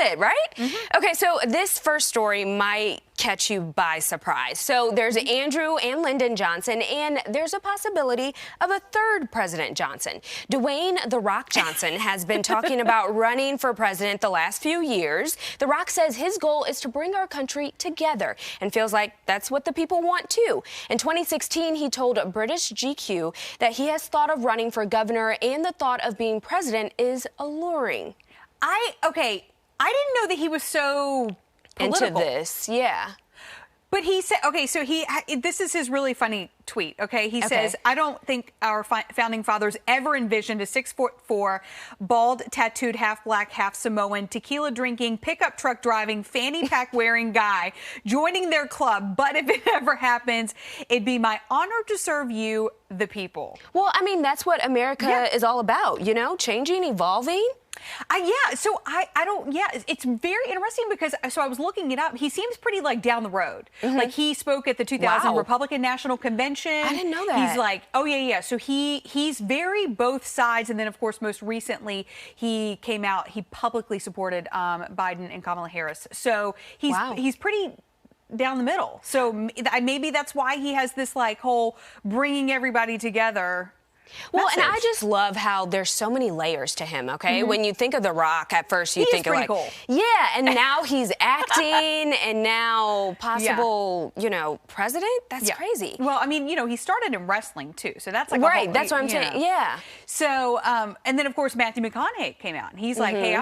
it, right? Okay, so this first story might catch you by surprise. So there's Andrew and Lyndon Johnson, and there's a possibility of a third President Johnson. Dwayne "The Rock" Johnson has been talking about running for president the last few years. The Rock says his goal is to bring our country together and feels like that's what the people want too. In 2016, he told British GQ that he has thought of running for governor and the thought of being president is alluring. I didn't know that he was so political. Into this, yeah. But he said, okay, so this is his really funny tweet, okay? He says, I don't think our founding fathers ever envisioned a 6'4", bald, tattooed, half black, half Samoan, tequila drinking, pickup truck driving, fanny pack wearing guy joining their club. But if it ever happens, it'd be my honor to serve you, the people. Well, I mean, that's what America is all about, you know, changing, evolving. It's very interesting because I was looking it up. He seems pretty like down the road. Like he spoke at the 2000 Republican National Convention. I didn't know that. He's like, So he's very both sides. And then, of course, most recently, he came out, he publicly supported Biden and Kamala Harris. So he's pretty down the middle. So maybe that's why he has this like whole bringing everybody together. Well, message. and I just love how there's so many layers to him, okay? When you think of The Rock, at first you think of like, cool. Yeah, and now he's acting and now possible, you know, president? That's crazy. Well, I mean, you know, he started in wrestling too, so that's like right, that's what I'm saying, yeah. So, and then of course Matthew McConaughey came out and he's like, hey,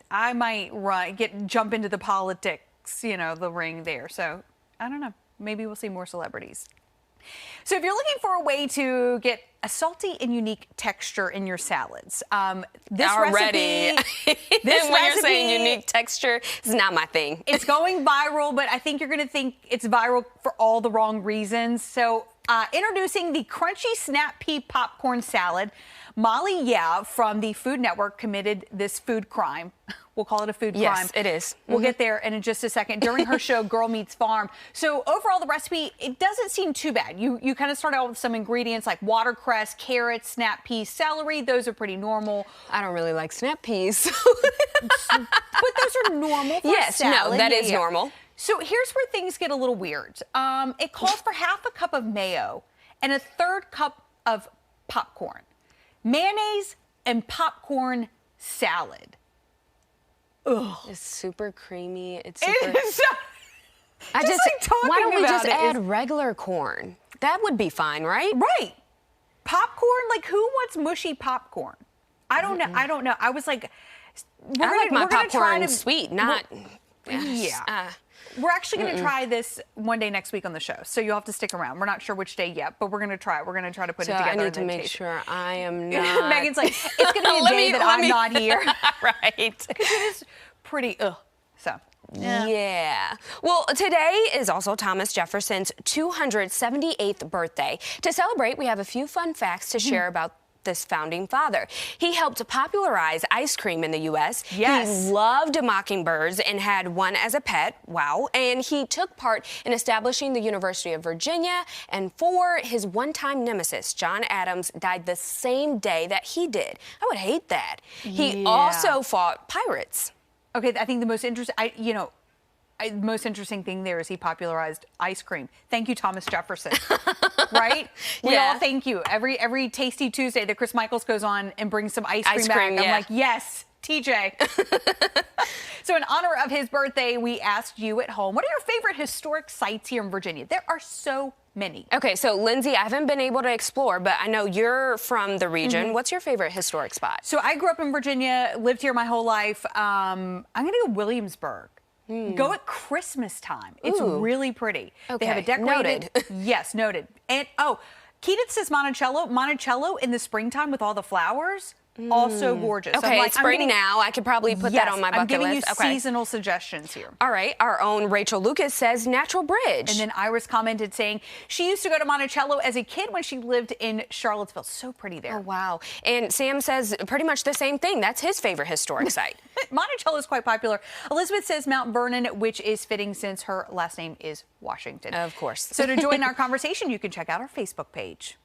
I might jump into the politics, you know, the ring there. So, I don't know, maybe we'll see more celebrities. So if you're looking for a way to get a salty and unique texture in your salads, this recipe, you're saying unique texture, is not my thing. It's going viral, but I think you're going to think it's viral for all the wrong reasons. So introducing the crunchy snap pea popcorn salad. Molly Yeh from the Food Network committed this food crime. We'll call it a food crime. Yes, it is. We'll get there in just a second during her show, Girl Meets Farm. So overall, the recipe, it doesn't seem too bad. You kind of start out with some ingredients like watercress, carrots, snap peas, celery. Those are pretty normal. I don't really like snap peas. But those are normal for yes, salad. No, that is normal. So here's where things get a little weird. It calls for half a cup of mayo and a third cup of popcorn. Mayonnaise and popcorn salad. Ugh. It's super creamy. It's super... It is why don't we just add regular corn? That would be fine, right? Right. Popcorn? Like, who wants mushy popcorn? I don't know. I don't know. I was like... I like my popcorn sweet, not... We're actually going to try this one day next week on the show, so you'll have to stick around. We're not sure which day yet, but we're going to try it. We're going to try to put it together. I need to make sure I am not... Megan's like, it's going to be a day that I'm not here. Right. Because it is pretty, so... Yeah. Well, today is also Thomas Jefferson's 278th birthday. To celebrate, we have a few fun facts to share about this founding father. He helped popularize ice cream in the U.S. Yes. He loved mockingbirds and had one as a pet. Wow. And he took part in establishing the University of Virginia. And his one-time nemesis, John Adams, died the same day that he did. I would hate that. He also fought pirates. Okay, I think the most interesting thing there is he popularized ice cream. Thank you, Thomas Jefferson. Right? We all thank you. Every Tasty Tuesday that Chris Michaels goes on and brings some ice cream back. I'm like, yes, TJ. So in honor of his birthday, we asked you at home, what are your favorite historic sites here in Virginia? There are so many. Okay, so Lindsey, I haven't been able to explore, but I know you're from the region. What's your favorite historic spot? So I grew up in Virginia, lived here my whole life. I'm going to go Williamsburg. Go at Christmas time. It's really pretty. Okay. They have a decorated. Noted. Yes, noted. And Keaton says Monticello in the springtime with all the flowers. Also gorgeous. Okay, it's spring now. I could probably put that on my bucket list. I'm giving you seasonal suggestions here. All right. Our own Rachel Lucas says Natural Bridge. And then Iris commented saying she used to go to Monticello as a kid when she lived in Charlottesville. So pretty there. Oh, wow. And Sam says pretty much the same thing. That's his favorite historic site. Monticello is quite popular. Elizabeth says Mount Vernon, which is fitting since her last name is Washington. Of course. So to join our conversation, you can check out our Facebook page.